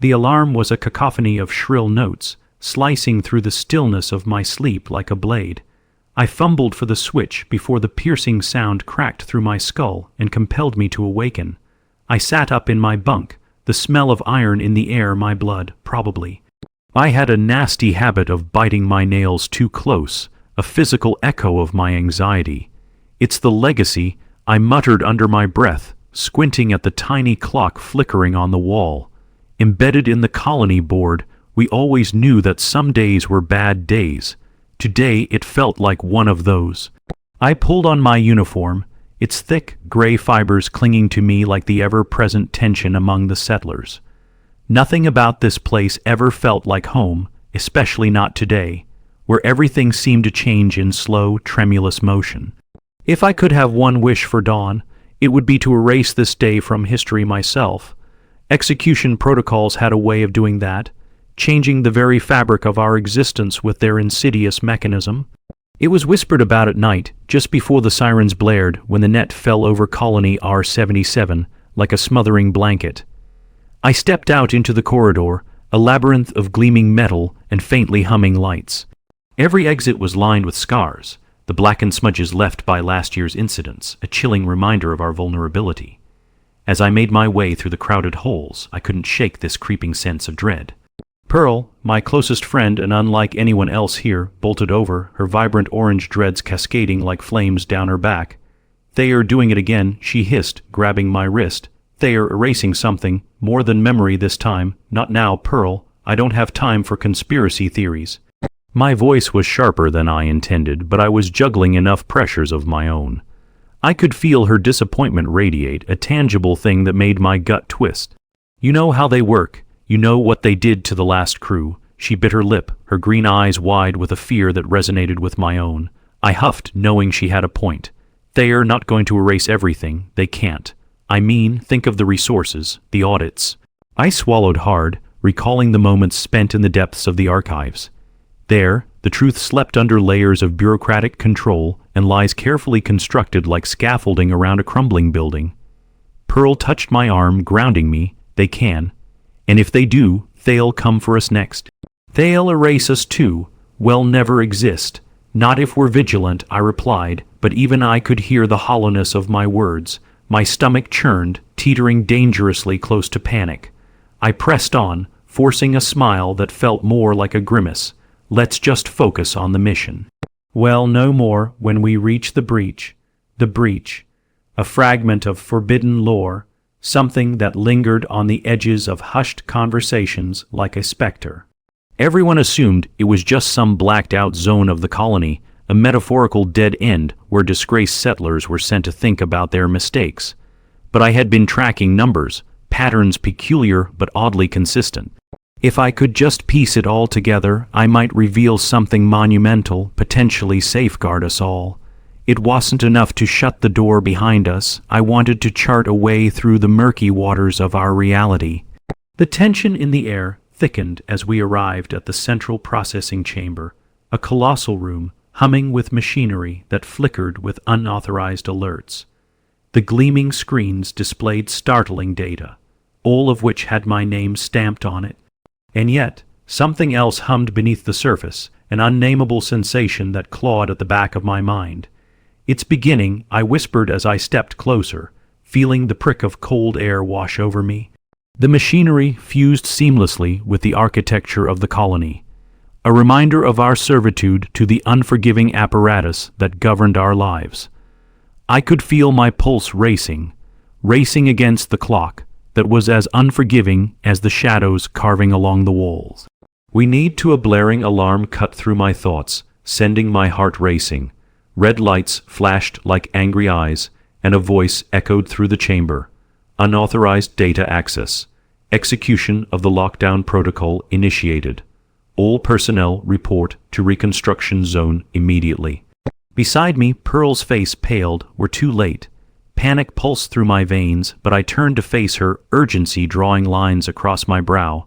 The alarm was a cacophony of shrill notes, slicing through the stillness of my sleep like a blade. I fumbled for the switch before the piercing sound cracked through my skull and compelled me to awaken. I sat up in my bunk, the smell of iron in the air, my blood, probably. I had a nasty habit of biting my nails too close, a physical echo of my anxiety. "It's the legacy," I muttered under my breath, squinting at the tiny clock flickering on the wall. Embedded in the colony board, we always knew that some days were bad days. Today it felt like one of those. I pulled on my uniform, its thick, gray fibers clinging to me like the ever-present tension among the settlers. Nothing about this place ever felt like home, especially not today, where everything seemed to change in slow, tremulous motion. If I could have one wish for Dawn, it would be to erase this day from history myself. Execution protocols had a way of doing that, changing the very fabric of our existence with their insidious mechanism. It was whispered about at night, just before the sirens blared, when the net fell over Colony R-77 like a smothering blanket. I stepped out into the corridor, a labyrinth of gleaming metal and faintly humming lights. Every exit was lined with scars, the blackened smudges left by last year's incidents, a chilling reminder of our vulnerability. As I made my way through the crowded holes, I couldn't shake this creeping sense of dread. Pearl, my closest friend and unlike anyone else here, bolted over, her vibrant orange dreads cascading like flames down her back. "Thayer doing it again," she hissed, grabbing my wrist. "Thayer erasing something, more than memory this time. Not now, Pearl. I don't have time for conspiracy theories." My voice was sharper than I intended, but I was juggling enough pressures of my own. I could feel her disappointment radiate, a tangible thing that made my gut twist. "You know how they work. You know what they did to the last crew." She bit her lip, her green eyes wide with a fear that resonated with my own. I huffed, knowing she had a point. "They're not going to erase everything. They can't. I mean, think of the resources, the audits." I swallowed hard, recalling the moments spent in the depths of the archives. There, the truth slept under layers of bureaucratic control and lies carefully constructed like scaffolding around a crumbling building. Pearl touched my arm, grounding me. "They can. And if they do, they'll come for us next. They'll erase us too. We'll never exist. Not if we're vigilant," I replied, but even I could hear the hollowness of my words. My stomach churned, teetering dangerously close to panic. I pressed on, forcing a smile that felt more like a grimace. "Let's just focus on the mission." Well, no more when we reach the breach. The breach. A fragment of forbidden lore, something that lingered on the edges of hushed conversations like a specter. Everyone assumed it was just some blacked-out zone of the colony, a metaphorical dead end where disgraced settlers were sent to think about their mistakes. But I had been tracking numbers, patterns peculiar but oddly consistent. If I could just piece it all together, I might reveal something monumental, potentially safeguard us all. It wasn't enough to shut the door behind us. I wanted to chart a way through the murky waters of our reality. The tension in the air thickened as we arrived at the central processing chamber, a colossal room humming with machinery that flickered with unauthorized alerts. The gleaming screens displayed startling data, all of which had my name stamped on it. And yet, something else hummed beneath the surface, an unnameable sensation that clawed at the back of my mind. "It's beginning," I whispered as I stepped closer, feeling the prick of cold air wash over me. The machinery fused seamlessly with the architecture of the colony, a reminder of our servitude to the unforgiving apparatus that governed our lives. I could feel my pulse racing against the clock that was as unforgiving as the shadows carving along the walls. "We need to," a blaring alarm cut through my thoughts, sending my heart racing. Red lights flashed like angry eyes, and a voice echoed through the chamber. "Unauthorized data access. Execution of the lockdown protocol initiated. All personnel report to reconstruction zone immediately." Beside me, Pearl's face paled. "We're too late." Panic pulsed through my veins, but I turned to face her, urgency drawing lines across my brow.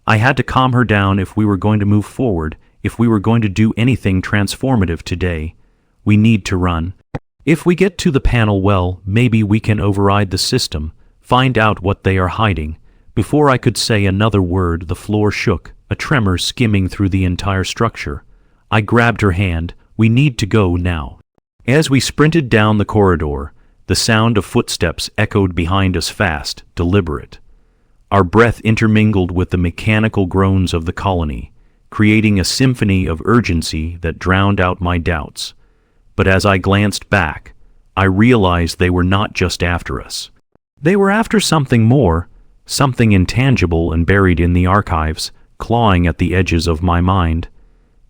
I had to calm her down if we were going to move forward, if we were going to do anything transformative today. We need to run. If we get to the panel, well, maybe we can override the system, find out what they are hiding. Before I could say another word, the floor shook, a tremor skimming through the entire structure. I grabbed her hand. We need to go now. As we sprinted down the corridor, the sound of footsteps echoed behind us, fast, deliberate. Our breath intermingled with the mechanical groans of the colony, creating a symphony of urgency that drowned out my doubts. But as I glanced back, I realized they were not just after us. They were after something more, something intangible and buried in the archives, clawing at the edges of my mind.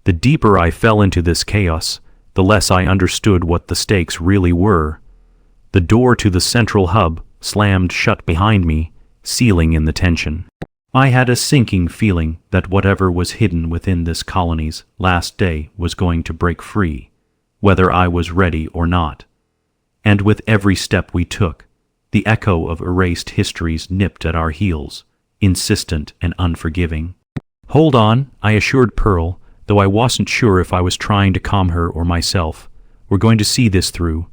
The deeper I fell into this chaos, the less I understood what the stakes really were. The door to the central hub slammed shut behind me, sealing in the tension. I had a sinking feeling that whatever was hidden within this colony's last day was going to break free, whether I was ready or not. And with every step we took, the echo of erased histories nipped at our heels, insistent and unforgiving. "Hold on," I assured Pearl, though I wasn't sure if I was trying to calm her or myself. "We're going to see this through."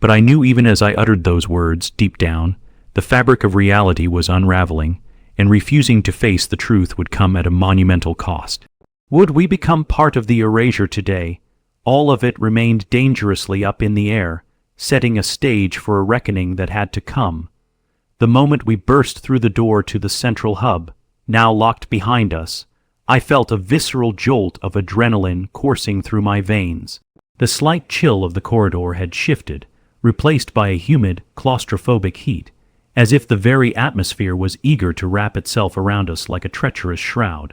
But I knew even as I uttered those words, deep down, the fabric of reality was unraveling, and refusing to face the truth would come at a monumental cost. Would we become part of the erasure today? All of it remained dangerously up in the air, setting a stage for a reckoning that had to come. The moment we burst through the door to the central hub, now locked behind us, I felt a visceral jolt of adrenaline coursing through my veins. The slight chill of the corridor had shifted, replaced by a humid, claustrophobic heat, as if the very atmosphere was eager to wrap itself around us like a treacherous shroud.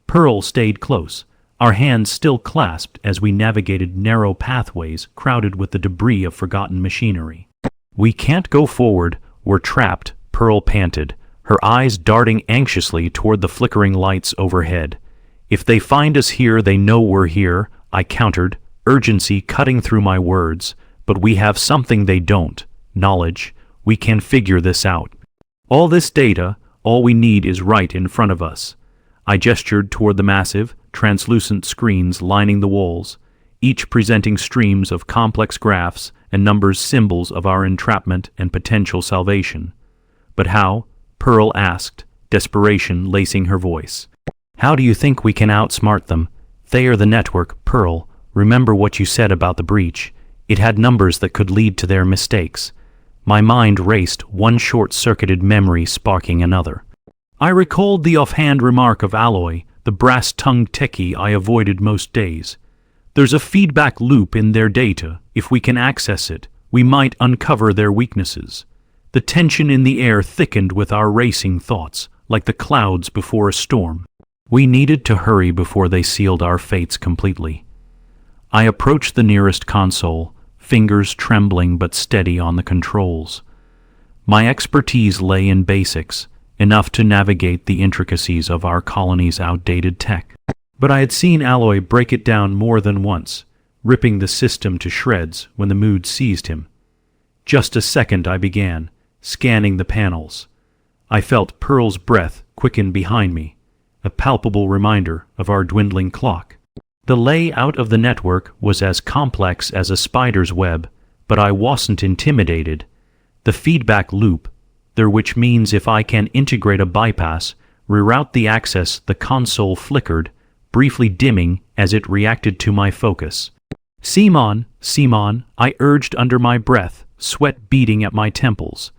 Pearl stayed close, our hands still clasped as we navigated narrow pathways crowded with the debris of forgotten machinery. "We can't go forward, we're trapped," Pearl panted, her eyes darting anxiously toward the flickering lights overhead. "If they find us here, they know we're here," I countered, urgency cutting through my words. "But we have something they don't, knowledge. We can figure this out. All this data, all we need is right in front of us." I gestured toward the massive, translucent screens lining the walls, each presenting streams of complex graphs and numbers, symbols of our entrapment and potential salvation. "But how?" Pearl asked, desperation lacing her voice. "How do you think we can outsmart them? They are the network, Pearl. Remember what you said about the breach. It had numbers that could lead to their mistakes." My mind raced, one short-circuited memory sparking another. I recalled the offhand remark of Alloy, the brass-tongued techie I avoided most days. "There's a feedback loop in their data. If we can access it, we might uncover their weaknesses." The tension in the air thickened with our racing thoughts, like the clouds before a storm. We needed to hurry before they sealed our fates completely. I approached the nearest console, fingers trembling but steady on the controls. My expertise lay in basics, enough to navigate the intricacies of our colony's outdated tech. But I had seen Alloy break it down more than once, ripping the system to shreds when the mood seized him. "Just a second," I began, scanning the panels. I felt Pearl's breath quicken behind me, a palpable reminder of our dwindling clock. The layout of the network was as complex as a spider's web, but I wasn't intimidated. The feedback loop, there, which means if I can integrate a bypass, reroute the access, the console flickered, briefly dimming as it reacted to my focus. Simon, I urged under my breath, sweat beading at my temples.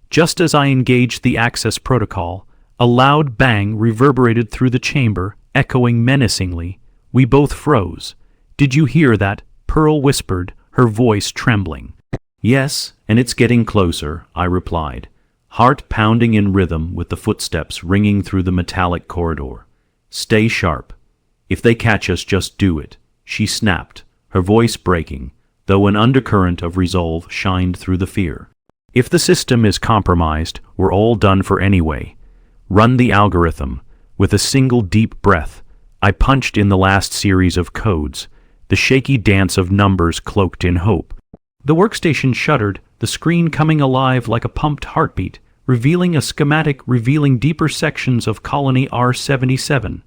Just as I engaged the access protocol, a loud bang reverberated through the chamber, echoing menacingly. We both froze. "Did you hear that?" Pearl whispered, her voice trembling. "Yes, and it's getting closer," I replied, heart pounding in rhythm with the footsteps ringing through the metallic corridor. "Stay sharp. If they catch us, just do it," she snapped, her voice breaking, though an undercurrent of resolve shined through the fear. "If the system is compromised, we're all done for anyway. Run the algorithm." With a single deep breath, I punched in the last series of codes, the shaky dance of numbers cloaked in hope. The workstation shuddered, the screen coming alive like a pumped heartbeat, revealing a schematic revealing deeper sections of Colony R77.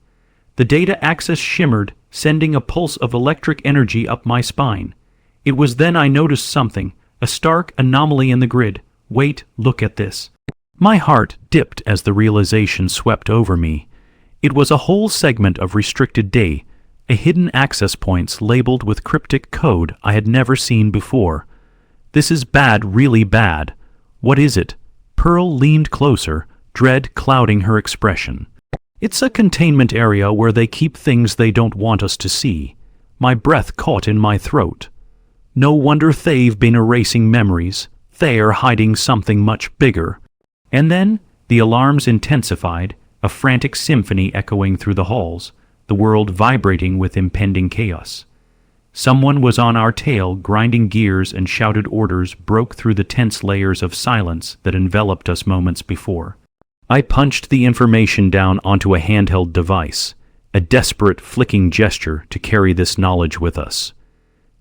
The data access shimmered, sending a pulse of electric energy up my spine. It was then I noticed something, a stark anomaly in the grid. "Wait, look at this." My heart dipped as the realization swept over me. It was a whole segment of restricted day, a hidden access points labeled with cryptic code I had never seen before. This is bad, really bad. What is it? Pearl leaned closer, dread clouding her expression. It's a containment area where they keep things they don't want us to see. My breath caught in my throat. No wonder they've been erasing memories. They're hiding something much bigger. And then the alarms intensified, a frantic symphony echoing through the halls, the world vibrating with impending chaos. Someone was on our tail, grinding gears, and shouted orders broke through the tense layers of silence that enveloped us moments before. I punched the information down onto a handheld device, a desperate flicking gesture to carry this knowledge with us.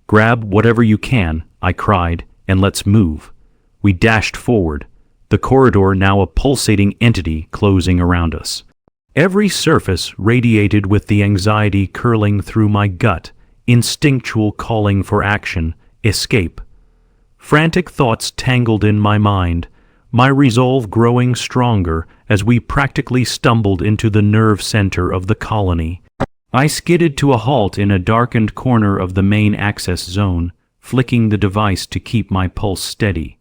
"Grab whatever you can," I cried, "and let's move." We dashed forward, the corridor now a pulsating entity closing around us. Every surface radiated with the anxiety curling through my gut, instinctual calling for action, escape. Frantic thoughts tangled in my mind, my resolve growing stronger as we practically stumbled into the nerve center of the colony. I skidded to a halt in a darkened corner of the main access zone, flicking the device to keep my pulse steady.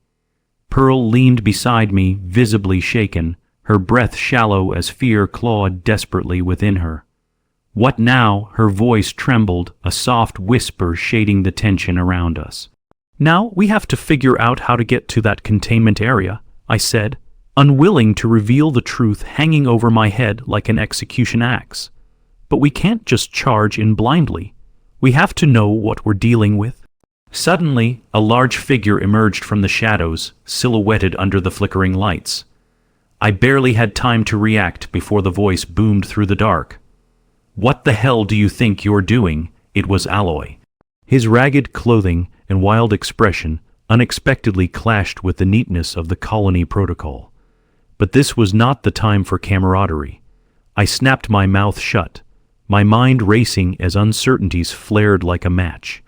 Pearl leaned beside me, visibly shaken, her breath shallow as fear clawed desperately within her. "What now?" Her voice trembled, a soft whisper shading the tension around us. "Now we have to figure out how to get to that containment area," I said, unwilling to reveal the truth hanging over my head like an execution axe. "But we can't just charge in blindly. We have to know what we're dealing with." Suddenly, a large figure emerged from the shadows, silhouetted under the flickering lights. I barely had time to react before the voice boomed through the dark. "What the hell do you think you're doing?" It was Alloy. His ragged clothing and wild expression unexpectedly clashed with the neatness of the colony protocol. But this was not the time for camaraderie. I snapped my mouth shut, my mind racing as uncertainties flared like a match.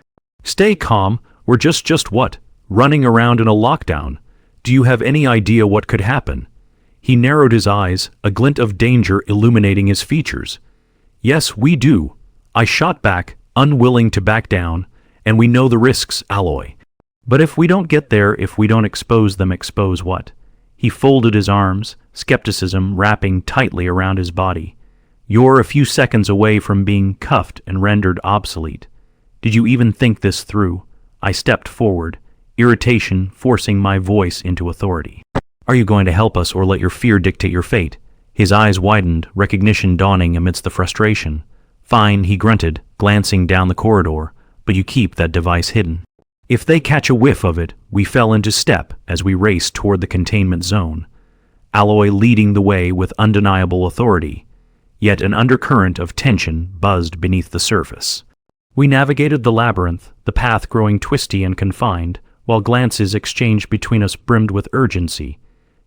"Stay calm. We're just what? Running around in a lockdown. Do you have any idea what could happen?" He narrowed his eyes, a glint of danger illuminating his features. "Yes, we do," I shot back, unwilling to back down, "and we know the risks, Alloy. But if we don't get there, if we don't expose them, expose what?" He folded his arms, skepticism wrapping tightly around his body. "You're a few seconds away from being cuffed and rendered obsolete. Did you even think this through?" I stepped forward, irritation forcing my voice into authority. "Are you going to help us or let your fear dictate your fate?" His eyes widened, recognition dawning amidst the frustration. "Fine," he grunted, glancing down the corridor, "but you keep that device hidden." If they catch a whiff of it, we fell into step as we raced toward the containment zone. Alloy leading the way with undeniable authority, yet an undercurrent of tension buzzed beneath the surface. We navigated the labyrinth, the path growing twisty and confined, while glances exchanged between us brimmed with urgency.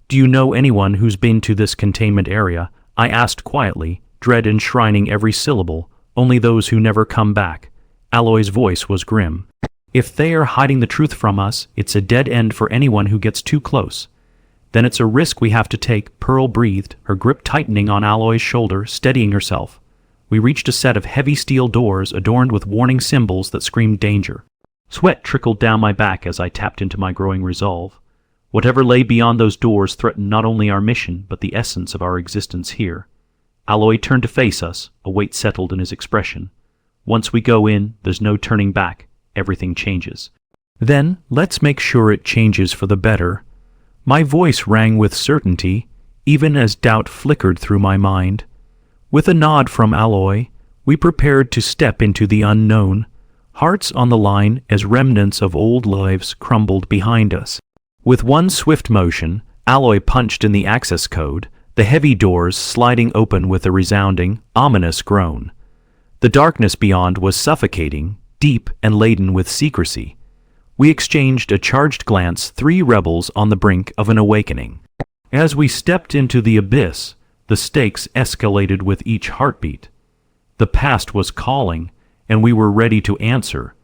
"Do you know anyone who's been to this containment area?" I asked quietly, dread enshrining every syllable, "Only those who never come back." Alloy's voice was grim. "If they are hiding the truth from us, it's a dead end for anyone who gets too close. Then it's a risk we have to take," Pearl breathed, her grip tightening on Alloy's shoulder, steadying herself. We reached a set of heavy steel doors adorned with warning symbols that screamed danger. Sweat trickled down my back as I tapped into my growing resolve. Whatever lay beyond those doors threatened not only our mission, but the essence of our existence here. Alloy turned to face us, a weight settled in his expression. "Once we go in, there's no turning back. Everything changes." "Then, let's make sure it changes for the better." My voice rang with certainty, even as doubt flickered through my mind. With a nod from Alloy, we prepared to step into the unknown, hearts on the line as remnants of old lives crumbled behind us. With one swift motion, Alloy punched in the access code, the heavy doors sliding open with a resounding, ominous groan. The darkness beyond was suffocating, deep and laden with secrecy. We exchanged a charged glance, three rebels on the brink of an awakening. As we stepped into the abyss, the stakes escalated with each heartbeat. The past was calling, and we were ready to answer.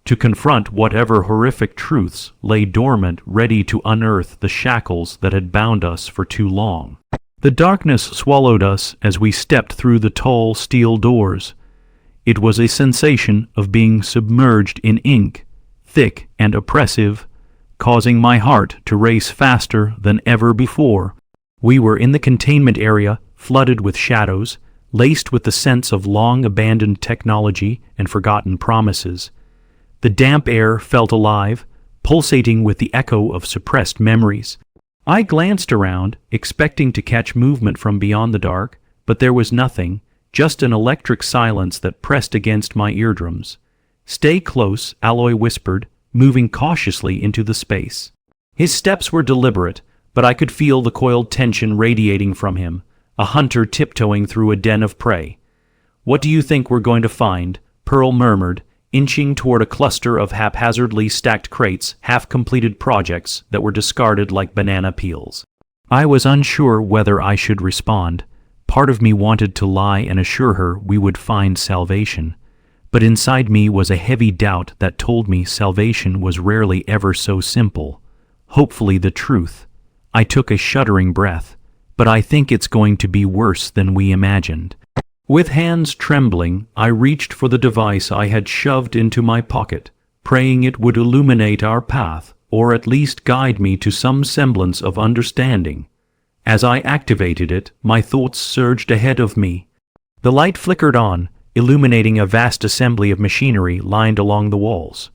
to confront whatever horrific truths lay dormant, ready to unearth the shackles that had bound us for too long. The darkness swallowed us as we stepped through the tall steel doors. It was a sensation of being submerged in ink, thick and oppressive, causing my heart to race faster than ever before. We were in the containment area, flooded with shadows, laced with the sense of long-abandoned technology and forgotten promises. The damp air felt alive, pulsating with the echo of suppressed memories. I glanced around, expecting to catch movement from beyond the dark, but there was nothing, just an electric silence that pressed against my eardrums. "Stay close," Alloy whispered, moving cautiously into the space. His steps were deliberate, but I could feel the coiled tension radiating from him, a hunter tiptoeing through a den of prey. "What do you think we're going to find?" Pearl murmured, inching toward a cluster of haphazardly stacked crates, half-completed projects that were discarded like banana peels. I was unsure whether I should respond. Part of me wanted to lie and assure her we would find salvation, but inside me was a heavy doubt that told me salvation was rarely ever so simple. Hopefully the truth. I took a shuddering breath, but I think it's going to be worse than we imagined. With hands trembling, I reached for the device I had shoved into my pocket, praying it would illuminate our path, or at least guide me to some semblance of understanding. As I activated it, my thoughts surged ahead of me. The light flickered on, illuminating a vast assembly of machinery lined along the walls.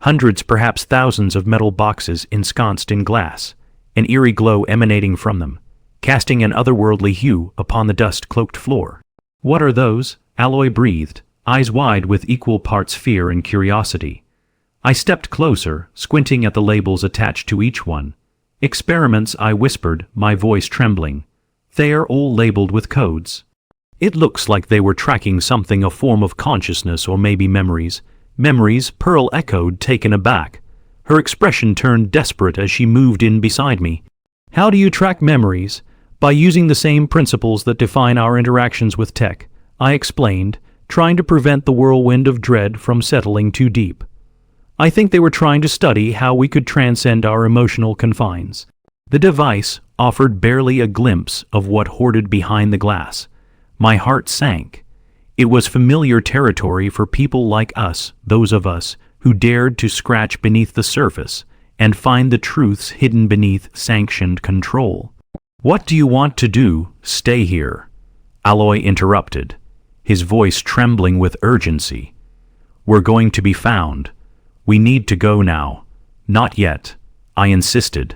Hundreds, perhaps thousands of metal boxes ensconced in glass, an eerie glow emanating from them, casting an otherworldly hue upon the dust-cloaked floor. "What are those?" Alloy breathed, eyes wide with equal parts fear and curiosity. I stepped closer, squinting at the labels attached to each one. "Experiments," I whispered, my voice trembling. "They're all labeled with codes." "It looks like they were tracking something, a form of consciousness or maybe memories." "Memories?" Pearl echoed, taken aback. Her expression turned desperate as she moved in beside me. "How do you track memories?" "By using the same principles that define our interactions with tech," I explained, trying to prevent the whirlwind of dread from settling too deep. "I think they were trying to study how we could transcend our emotional confines." The device offered barely a glimpse of what hoarded behind the glass. My heart sank. It was familiar territory for people like us, those of us who dared to scratch beneath the surface and find the truths hidden beneath sanctioned control. "What do you want to do?" "Stay here," Alloy interrupted, his voice trembling with urgency. "We're going to be found. We need to go now." "Not yet," I insisted,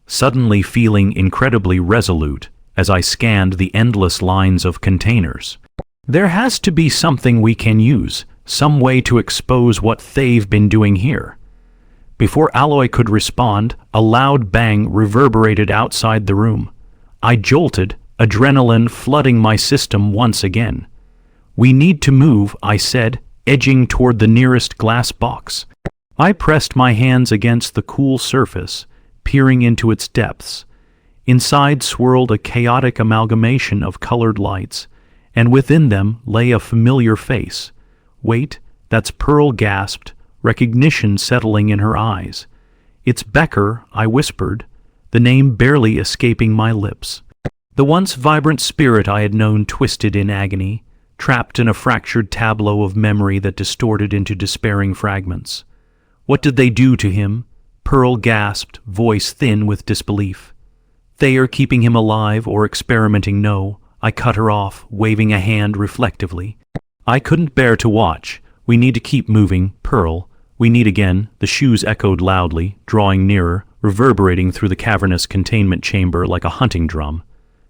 suddenly feeling incredibly resolute as I scanned the endless lines of containers. "There has to be something we can use, some way to expose what they've been doing here." Before Alloy could respond, a loud bang reverberated outside the room. I jolted, adrenaline flooding my system once again. "We need to move," I said, edging toward the nearest glass box. I pressed my hands against the cool surface, peering into its depths. Inside swirled a chaotic amalgamation of colored lights, and within them lay a familiar face. "Wait, that's Pearl," gasped, recognition settling in her eyes. "It's Becker," I whispered, the name barely escaping my lips. The once vibrant spirit I had known twisted in agony, trapped in a fractured tableau of memory that distorted into despairing fragments. "What did they do to him?" Pearl gasped, voice thin with disbelief. "They are keeping him alive or experimenting." "No," I cut her off, waving a hand reflectively. "I couldn't bear to watch. We need to keep moving, Pearl. We need." Again, the shoes echoed loudly, drawing nearer, reverberating through the cavernous containment chamber like a hunting drum.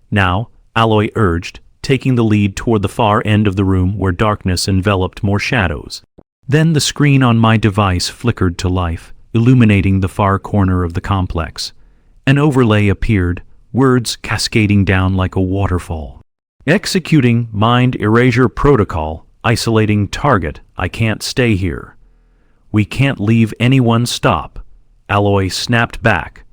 "Now," Alloy urged, taking the lead toward the far end of the room where darkness enveloped more shadows. Then the screen on my device flickered to life, illuminating the far corner of the complex. An overlay appeared, words cascading down like a waterfall. "Executing mind erasure protocol, isolating target. I can't stay here." "We can't leave anyone." "Stop," Alloy snapped back,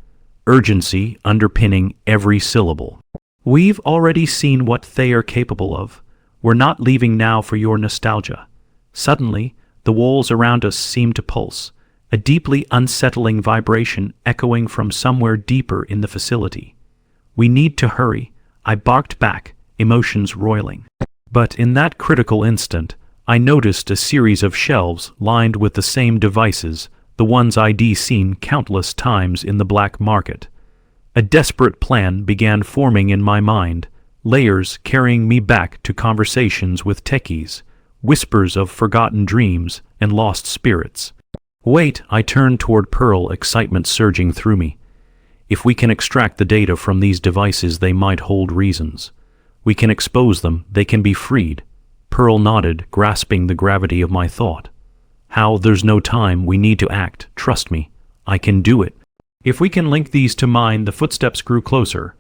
urgency underpinning every syllable. "We've already seen what they are capable of. We're not leaving now for your nostalgia." Suddenly, The walls around us seemed to pulse, a deeply unsettling vibration echoing from somewhere deeper in the facility. "We need to hurry," I barked back, emotions roiling. But in that critical instant, I noticed a series of shelves lined with the same devices, the ones I'd seen countless times in the black market. A desperate plan began forming in my mind, layers carrying me back to conversations with techies, whispers of forgotten dreams and lost spirits. "Wait," I turned toward Pearl, excitement surging through me. "If we can extract the data from these devices, they might hold reasons. We can expose them, they can be freed." Pearl nodded, grasping the gravity of my thought. "How? There's no time, we need to act, trust me. I can do it." "If we can link these to mine," the footsteps grew closer.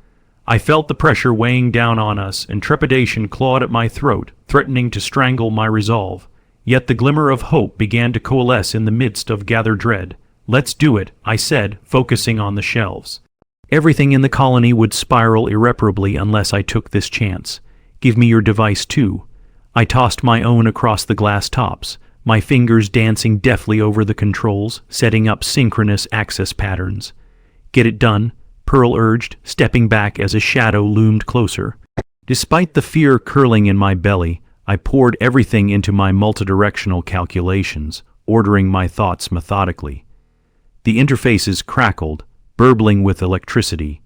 I felt the pressure weighing down on us, and trepidation clawed at my throat, threatening to strangle my resolve. Yet the glimmer of hope began to coalesce in the midst of gathered dread. "Let's do it," I said, focusing on the shelves. Everything in the colony would spiral irreparably unless I took this chance. "Give me your device too." I tossed my own across the glass tops, my fingers dancing deftly over the controls, setting up synchronous access patterns. "Get it done," Pearl urged, stepping back as a shadow loomed closer. Despite the fear curling in my belly, I poured everything into my multidirectional calculations, ordering my thoughts methodically. The interfaces crackled, burbling with electricity,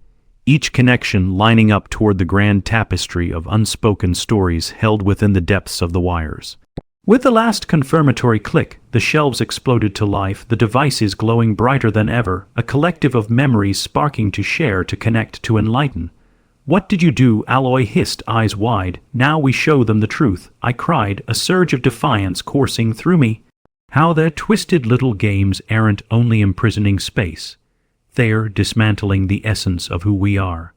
each connection lining up toward the grand tapestry of unspoken stories held within the depths of the wires. With the last confirmatory click, the shelves exploded to life, the devices glowing brighter than ever, a collective of memories sparking to share, to connect, to enlighten. "What did you do?" Alloy hissed, eyes wide. "Now we show them the truth," I cried, a surge of defiance coursing through me. How their twisted little games aren't only imprisoning space. They're dismantling the essence of who we are.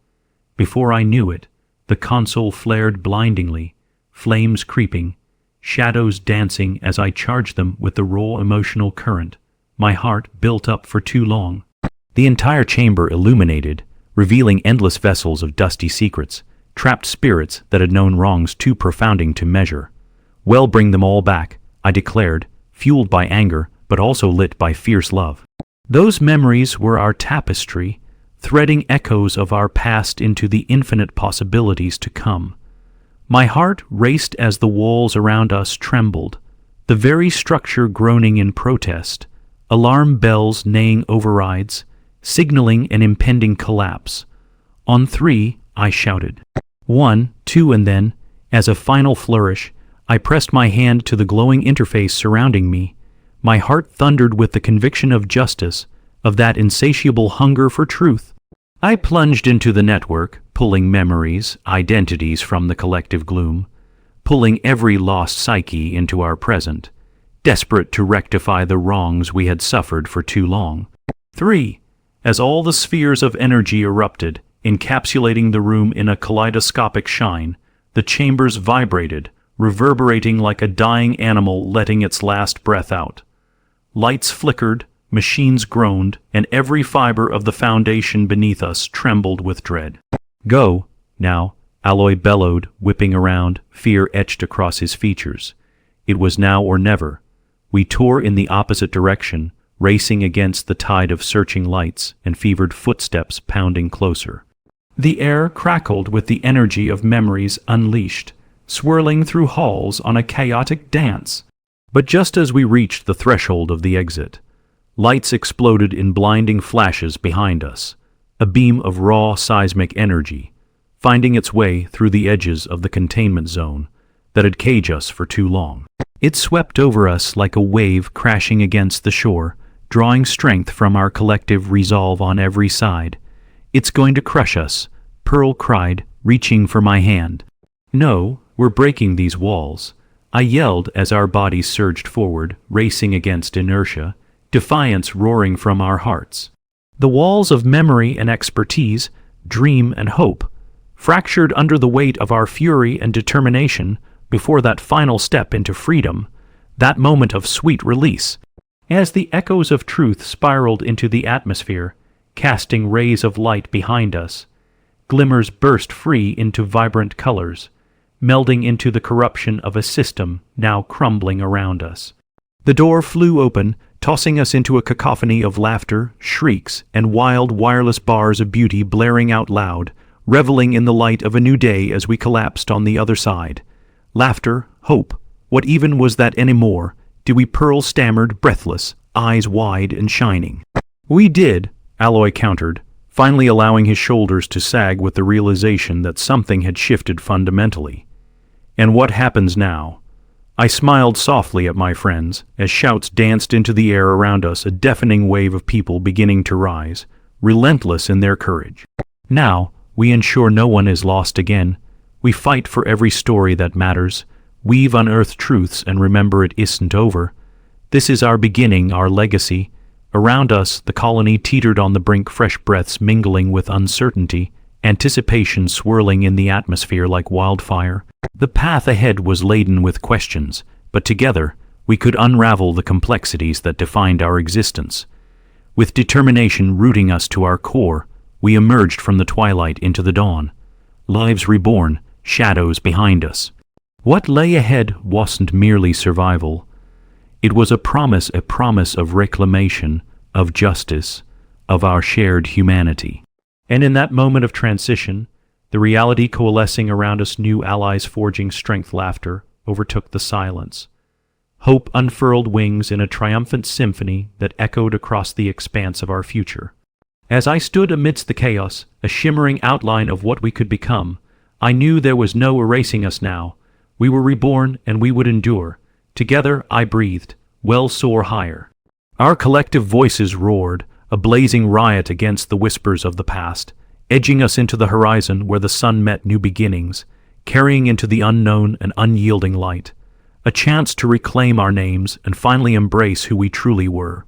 Before I knew it, the console flared blindingly, flames creeping, shadows dancing as I charged them with the raw emotional current, my heart built up for too long. The entire chamber illuminated, revealing endless vessels of dusty secrets, trapped spirits that had known wrongs too profounding to measure. "Well, bring them all back," I declared, fueled by anger, but also lit by fierce love. Those memories were our tapestry, threading echoes of our past into the infinite possibilities to come. My heart raced as the walls around us trembled, the very structure groaning in protest, alarm bells neighing overrides, signaling an impending collapse. "On three," I shouted. 1, 2, and then, as a final flourish, I pressed my hand to the glowing interface surrounding me. My heart thundered with the conviction of justice, of that insatiable hunger for truth. I plunged into the network, pulling memories, identities from the collective gloom, pulling every lost psyche into our present, desperate to rectify the wrongs we had suffered for too long. 3. As all the spheres of energy erupted, encapsulating the room in a kaleidoscopic shine, the chambers vibrated, reverberating like a dying animal letting its last breath out. Lights flickered, machines groaned, and every fiber of the foundation beneath us trembled with dread. "Go, now," Alloy bellowed, whipping around, fear etched across his features. It was now or never. We tore in the opposite direction, racing against the tide of searching lights and fevered footsteps pounding closer. The air crackled with the energy of memories unleashed, swirling through halls on a chaotic dance. But just as we reached the threshold of the exit, lights exploded in blinding flashes behind us, a beam of raw seismic energy, finding its way through the edges of the containment zone that had caged us for too long. It swept over us like a wave crashing against the shore, drawing strength from our collective resolve on every side. "It's going to crush us," Pearl cried, reaching for my hand. "No, we're breaking these walls," I yelled as our bodies surged forward, racing against inertia, defiance roaring from our hearts. The walls of memory and expertise, dream and hope, fractured under the weight of our fury and determination before that final step into freedom, that moment of sweet release. As the echoes of truth spiraled into the atmosphere, casting rays of light behind us, glimmers burst free into vibrant colors, melding into the corruption of a system now crumbling around us. The door flew open, tossing us into a cacophony of laughter, shrieks, and wild wireless bars of beauty blaring out loud, reveling in the light of a new day as we collapsed on the other side. Laughter, hope, what even was that anymore? Dewey Pearl stammered, breathless, eyes wide and shining. "We did," Alloy countered, finally allowing his shoulders to sag with the realization that something had shifted fundamentally. "And what happens now?" I smiled softly at my friends as shouts danced into the air around us, a deafening wave of people beginning to rise, relentless in their courage. "Now, we ensure no one is lost again. We fight for every story that matters, weave unearthed truths and remember it isn't over. This is our beginning, our legacy." Around us, the colony teetered on the brink, fresh breaths mingling with uncertainty, anticipation swirling in the atmosphere like wildfire. The path ahead was laden with questions, but together we could unravel the complexities that defined our existence. With determination rooting us to our core, we emerged from the twilight into the dawn. Lives reborn, shadows behind us. What lay ahead wasn't merely survival. It was a promise of reclamation, of justice, of our shared humanity. And in that moment of transition, the reality coalescing around us, new allies forging strength, laughter overtook the silence. Hope unfurled wings in a triumphant symphony that echoed across the expanse of our future. As I stood amidst the chaos, a shimmering outline of what we could become, I knew there was no erasing us now. We were reborn and we would endure. Together, I breathed, well soar higher. Our collective voices roared, a blazing riot against the whispers of the past, edging us into the horizon where the sun met new beginnings, carrying into the unknown an unyielding light, a chance to reclaim our names and finally embrace who we truly were.